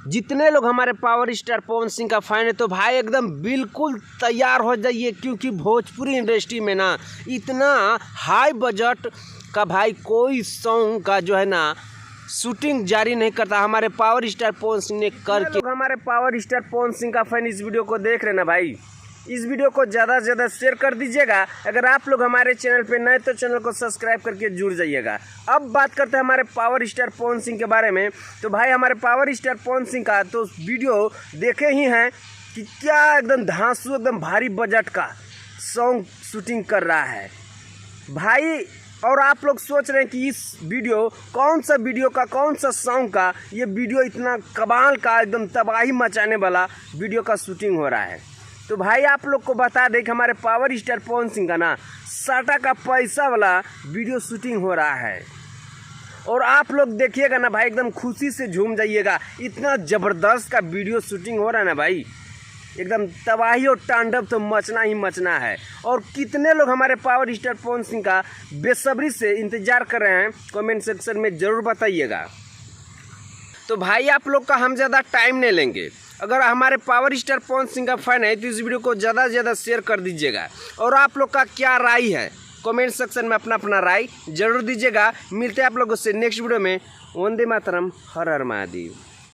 जितने लोग हमारे पावर स्टार पवन सिंह का फैन है तो भाई एकदम बिल्कुल तैयार हो जाइए, क्योंकि भोजपुरी इंडस्ट्री में ना इतना हाई बजट का भाई कोई सॉन्ग का जो है ना शूटिंग जारी नहीं करता हमारे पावर स्टार पवन सिंह ने करके। लोग हमारे पावर स्टार पवन सिंह का फैन इस वीडियो को देख रहे ना भाई, इस वीडियो को ज़्यादा से ज़्यादा शेयर कर दीजिएगा। अगर आप लोग हमारे चैनल पे नए तो चैनल को सब्सक्राइब करके जुड़ जाइएगा। अब बात करते हैं हमारे पावर स्टार पवन सिंह के बारे में। तो भाई हमारे पावर स्टार पवन सिंह का तो वीडियो देखे ही हैं कि क्या एकदम धांसू एकदम भारी बजट का सॉन्ग शूटिंग कर रहा है भाई। और आप लोग सोच रहे हैं कि इस वीडियो कौन सा सॉन्ग का ये वीडियो इतना कमाल का एकदम तबाही मचाने वाला वीडियो का शूटिंग हो रहा है। तो भाई आप लोग को बता दें कि हमारे पावर स्टार पवन सिंह का ना साटा का पैसा वाला वीडियो शूटिंग हो रहा है। और आप लोग देखिएगा ना भाई, एकदम खुशी से झूम जाइएगा। इतना ज़बरदस्त का वीडियो शूटिंग हो रहा है ना भाई, एकदम तबाही और तांडव तो मचना ही मचना है। और कितने लोग हमारे पावर स्टार पवन सिंह का बेसब्री से इंतज़ार कर रहे हैं, कमेंट सेक्शन में ज़रूर बताइएगा। तो भाई आप लोग का हम ज़्यादा टाइम नहीं लेंगे। अगर हमारे पावर स्टार पवन सिंह का फैन है तो इस वीडियो को ज़्यादा से ज़्यादा शेयर कर दीजिएगा। और आप लोग का क्या राय है कमेंट सेक्शन में अपना राय ज़रूर दीजिएगा। मिलते हैं आप लोगों से नेक्स्ट वीडियो में। वंदे मातरम, हर हर महादेव।